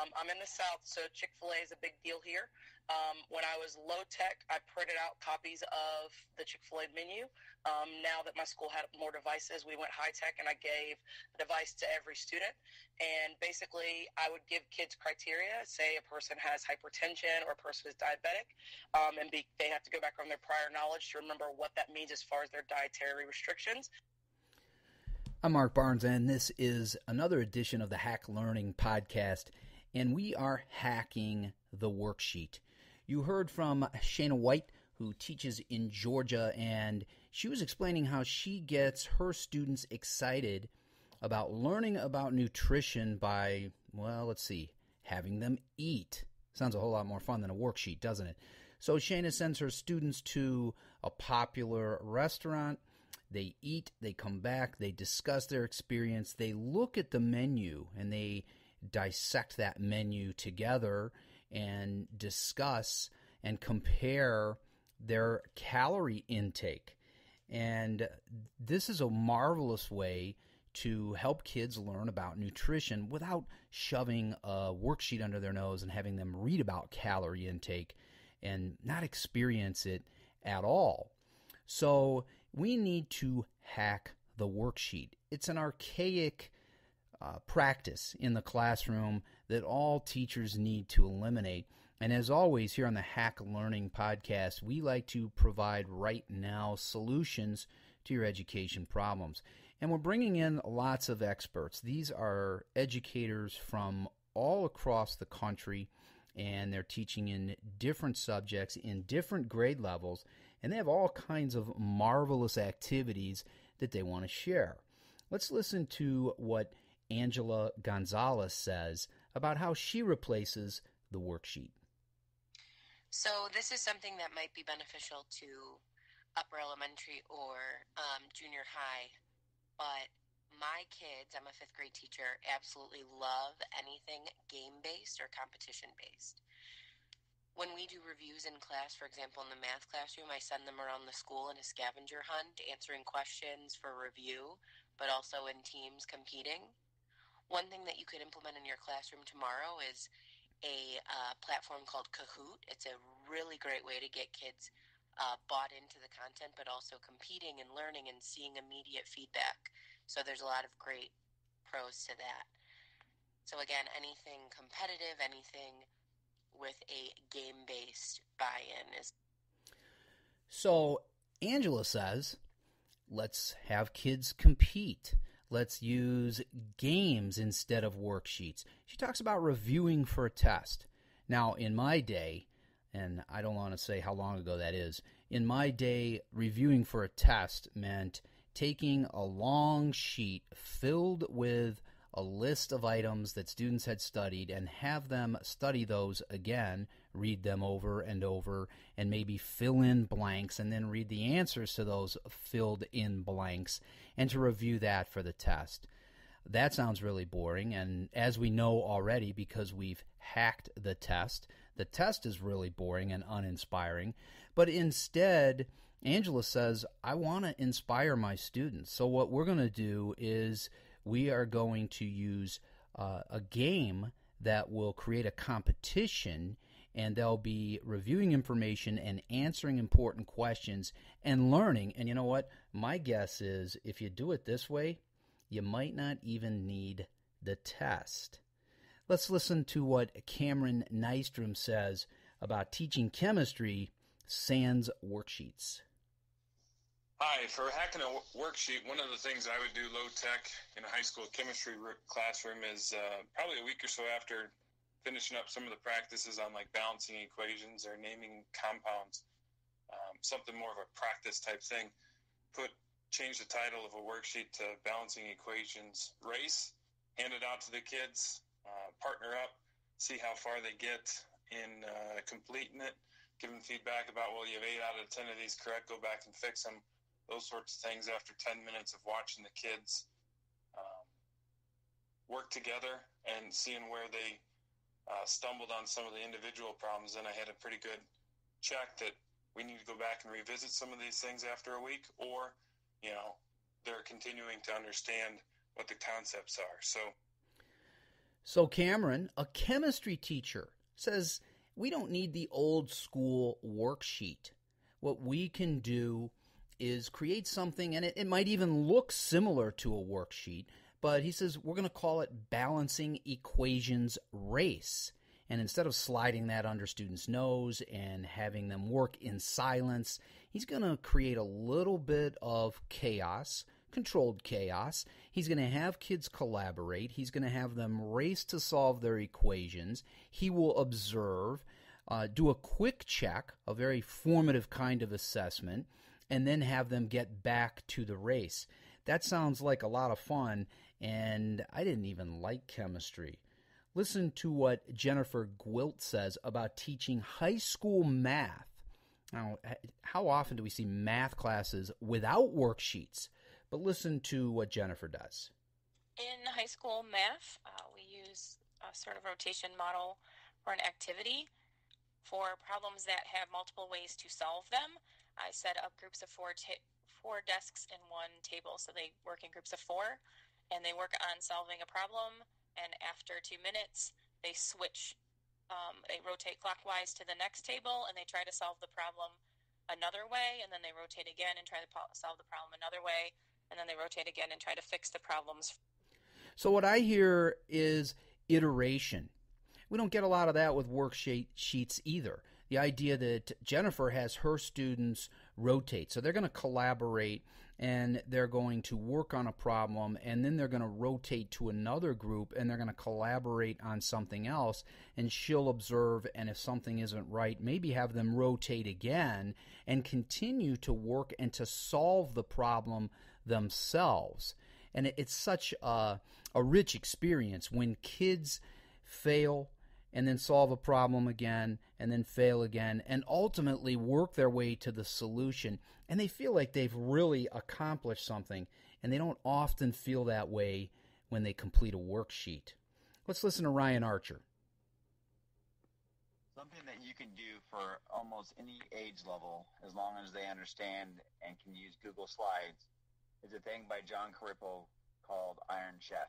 I'm in the South, so Chick-fil-A is a big deal here. When I was low tech, I printed out copies of the Chick-fil-A menu. Now that my school had more devices, we went high tech, and I gave a device to every student. And basically, I would give kids criteria. Say a person has hypertension or a person is diabetic, they have to go back on their prior knowledge to remember what that means as far as their dietary restrictions. I'm Mark Barnes, and this is another edition of the Hack Learning Podcast, and we are hacking the worksheet. You heard from Shana White, who teaches in Georgia, and she was explaining how she gets her students excited about learning about nutrition by, having them eat. Sounds a whole lot more fun than a worksheet, doesn't it? So Shana sends her students to a popular restaurant. They eat, they come back, they discuss their experience, they look at the menu, and they dissect that menu together and discuss and compare their calorie intake. And this is a marvelous way to help kids learn about nutrition without shoving a worksheet under their nose and having them read about calorie intake and not experience it at all. So we need to hack the worksheet. It's an archaic practice in the classroom that all teachers need to eliminate. And as always, here on the Hack Learning Podcast, we like to provide right now solutions to your education problems. And we're bringing in lots of experts. These are educators from all across the country, and they're teaching in different subjects in different grade levels. And they have all kinds of marvelous activities that they want to share. Let's listen to what Angela Gonzalez says about how she replaces the worksheet. So this is something that might be beneficial to upper elementary or junior high, but my kids, I'm a 5th grade teacher, absolutely love anything game-based or competition-based. When we do reviews in class, for example, in the math classroom, I send them around the school in a scavenger hunt, answering questions for review, but also in teams competing. One thing that you could implement in your classroom tomorrow is a platform called Kahoot. It's a really great way to get kids bought into the content, but also competing and learning and seeing immediate feedback. So there's a lot of great pros to that. So again, anything competitive, anything with a game-based buy-in is. So Angela says, let's have kids compete. Let's use games instead of worksheets. She talks about reviewing for a test. Now, in my day, and I don't want to say how long ago that is, in my day, reviewing for a test meant taking a long sheet filled with a list of items that students had studied and have them study those again, read them over and over, and maybe fill in blanks and then read the answers to those filled in blanks and to review that for the test. That sounds really boring, and as we know already because we've hacked the test is really boring and uninspiring. But instead, Angela says, I want to inspire my students. So what we're going to do is we are going to use a game that will create a competition, and they'll be reviewing information and answering important questions and learning. And you know what? My guess is if you do it this way, you might not even need the test. Let's listen to what Cameron Nystrom says about teaching chemistry sans worksheets. Hi, for hacking a worksheet, one of the things I would do low-tech in a high school chemistry classroom is probably a week or so after finishing up some of the practices on like balancing equations or naming compounds, something more of a practice type thing, change the title of a worksheet to balancing equations race, hand it out to the kids, partner up, see how far they get in completing it, give them feedback about, well, you have 8 out of 10 of these correct, go back and fix them. Those sorts of things after 10 minutes of watching the kids work together and seeing where they stumbled on some of the individual problems. Then I had a pretty good check that we need to go back and revisit some of these things after a week, or, they're continuing to understand what the concepts are. So Cameron, a chemistry teacher, says we don't need the old school worksheet. What we can do is create something, and it might even look similar to a worksheet, but he says we're going to call it Balancing Equations Race. And instead of sliding that under students' nose and having them work in silence, he's going to create a little bit of chaos, controlled chaos. He's going to have kids collaborate. He's going to have them race to solve their equations. He will observe, do a quick check, a very formative kind of assessment, and then have them get back to the race. That sounds like a lot of fun, and I didn't even like chemistry. Listen to what Jennifer Gwilt says about teaching high school math. Now, how often do we see math classes without worksheets? But listen to what Jennifer does. In high school math, we use a sort of rotation model for an activity. For problems that have multiple ways to solve them, I set up groups of four desks in one table. So they work in groups of four, and they work on solving a problem. And after 2 minutes, they switch. They rotate clockwise to the next table, and they try to solve the problem another way. And then they rotate again and try to solve the problem another way. And then they rotate again and try to fix the problems. So what I hear is iteration. We don't get a lot of that with worksheets either. The idea that Jennifer has her students rotate. So they're going to collaborate, and they're going to work on a problem, and then they're going to rotate to another group, and they're going to collaborate on something else, and she'll observe, and if something isn't right, maybe have them rotate again and continue to work and to solve the problem themselves. And it's such a rich experience when kids fail and then solve a problem again, and then fail again, and ultimately work their way to the solution. And they feel like they've really accomplished something, and they don't often feel that way when they complete a worksheet. Let's listen to Ryan Archer. Something that you can do for almost any age level, as long as they understand and can use Google Slides, is a thing by John Carippo called Iron Chef.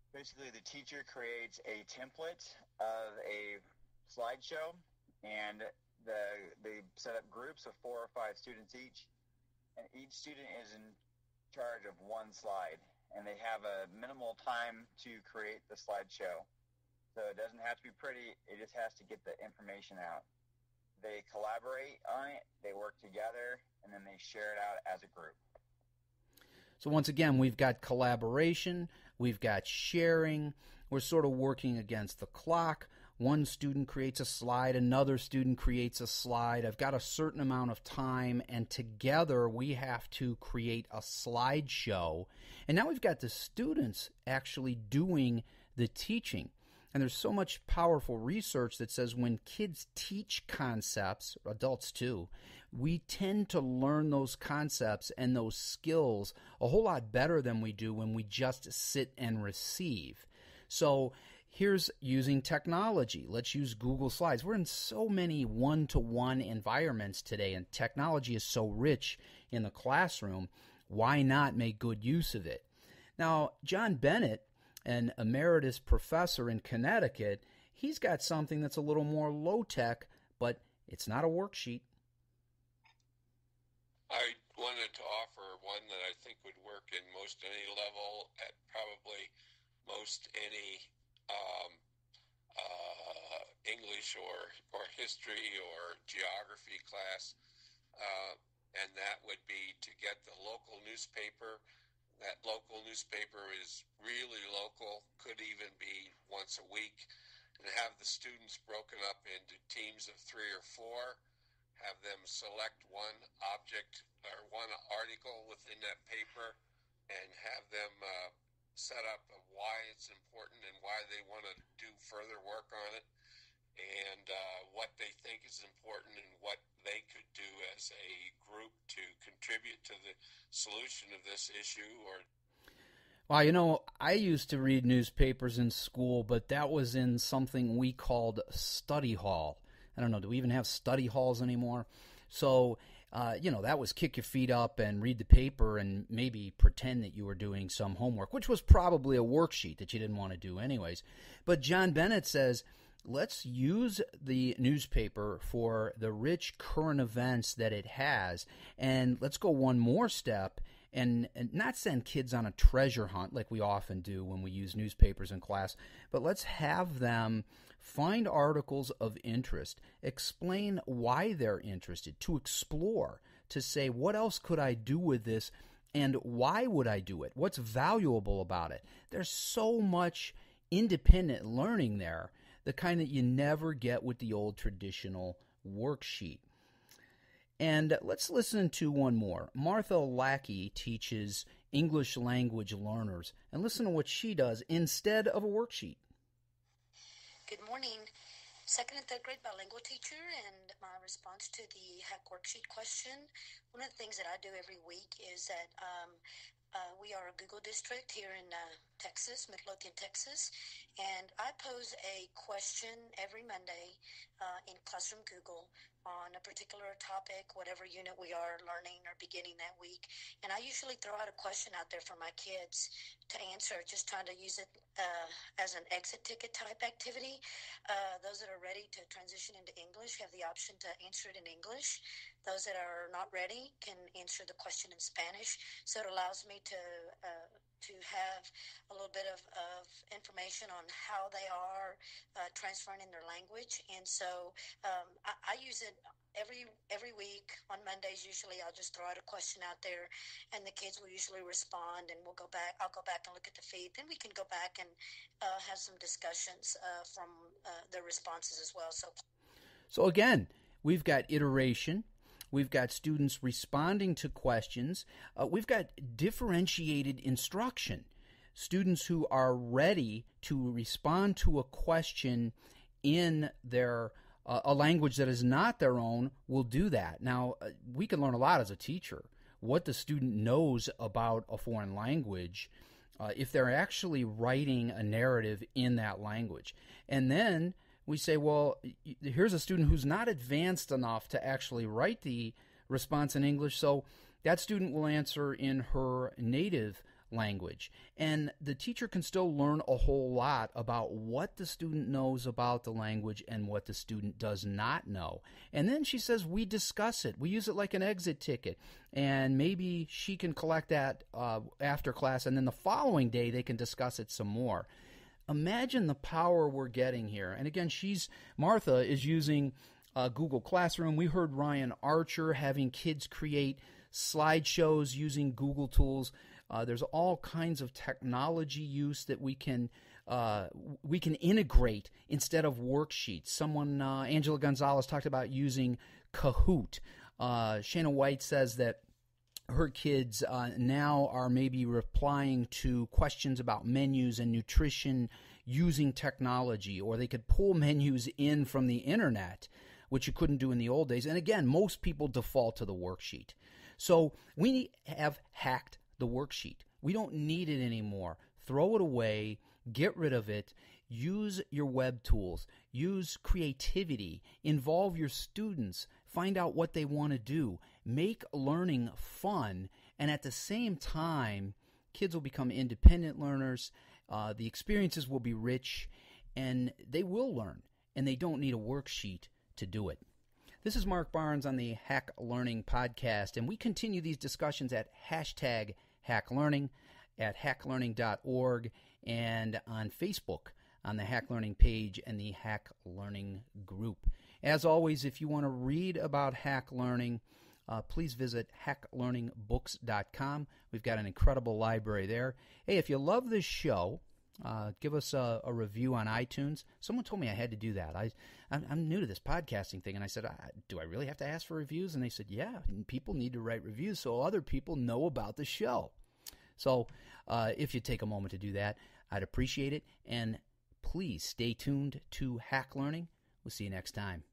Basically, the teacher creates a template of a slideshow, and they set up groups of 4 or 5 students each, and each student is in charge of one slide, and they have a minimal time to create the slideshow. So it doesn't have to be pretty, it just has to get the information out. They collaborate on it, they work together, and then they share it out as a group. So once again, we've got collaboration, we've got sharing, we're sort of working against the clock. One student creates a slide, another student creates a slide. I've got a certain amount of time, and together we have to create a slideshow. And now we've got the students actually doing the teaching. And there's so much powerful research that says when kids teach concepts, adults too, we tend to learn those concepts and those skills a whole lot better than we do when we just sit and receive. So here's using technology. Let's use Google Slides. We're in so many one-to-one environments today, and technology is so rich in the classroom. Why not make good use of it? Now, John Bennett, an emeritus professor in Connecticut, he's got something that's a little more low-tech, but it's not a worksheet. I wanted to offer one that I think would work in most any level, at probably most any English or history or geography class, and that would be to get the local newspaper. That local newspaper is really local, could even be once a week, and have the students broken up into teams of 3 or 4, have them select one object or one article within that paper, and have them set up why it's important and why they want to do further work on it, and what they think is important and what they could do as a group to contribute to the solution of this issue. Well, you know, I used to read newspapers in school, but that was in something we called study hall. I don't know, do we even have study halls anymore? So that was kick your feet up and read the paper and maybe pretend that you were doing some homework, which was probably a worksheet that you didn't want to do anyways. But John Bennett says, let's use the newspaper for the rich current events that it has, and let's go one more step and not send kids on a treasure hunt like we often do when we use newspapers in class, but let's have them find articles of interest, explain why they're interested, to explore, to say, what else could I do with this, and why would I do it? What's valuable about it? There's so much independent learning there, the kind that you never get with the old traditional worksheet. And let's listen to one more. Martha Lackey teaches English language learners, and listen to what she does instead of a worksheet. Good morning. Second and third grade bilingual teacher, and my response to the hack worksheet question. One of the things that I do every week is that we are a Google district here in Texas, Midlothian, Texas, and I pose a question every Monday in Classroom Google on a particular topic, whatever unit we are learning or beginning that week. And I usually throw out a question out there for my kids to answer, just trying to use it as an exit ticket type activity. Those that are ready to transition into English have the option to answer it in English. Those that are not ready can answer the question in Spanish. So it allows me to have a little bit of information on how they are transferring in their language. And so I use it every week on Mondays. Usually I'll just throw out a question out there, and the kids will usually respond, and I'll go back and look at the feed. Then we can go back and have some discussions from their responses as well. So again, we've got iteration. We've got students responding to questions. We've got differentiated instruction. Students who are ready to respond to a question in their a language that is not their own will do that. Now, we can learn a lot as a teacher, what the student knows about a foreign language if they're actually writing a narrative in that language. And then we say, well, here's a student who's not advanced enough to actually write the response in English, so that student will answer in her native language. And the teacher can still learn a whole lot about what the student knows about the language and what the student does not know. And then she says we discuss it. We use it like an exit ticket. And maybe she can collect that after class, and then the following day they can discuss it some more. Imagine the power we're getting here. And again, Martha is using Google Classroom. We heard Ryan Archer having kids create slideshows using Google tools. There's all kinds of technology use that we can integrate instead of worksheets. Angela Gonzalez talked about using Kahoot. Shana White says that her kids now are maybe replying to questions about menus and nutrition using technology, or they could pull menus in from the internet, which you couldn't do in the old days. And again, most people default to the worksheet. So we have hacked the worksheet. We don't need it anymore. Throw it away. Get rid of it. Use your web tools. Use creativity. Involve your students. Find out what they want to do. Make learning fun. And at the same time, kids will become independent learners. The experiences will be rich, and they will learn. And they don't need a worksheet to do it. This is Mark Barnes on the Hack Learning Podcast, and we continue these discussions at #HackLearning, at hacklearning.org, and on Facebook on the Hack Learning page and the Hack Learning group. As always, if you want to read about Hack Learning, please visit hacklearningbooks.com. We've got an incredible library there. Hey, if you love this show, give us a review on iTunes. Someone told me I had to do that. I'm new to this podcasting thing, and I said, do I really have to ask for reviews? And they said, yeah, people need to write reviews so other people know about the show. So if you take a moment to do that, I'd appreciate it. And please stay tuned to Hack Learning. We'll see you next time.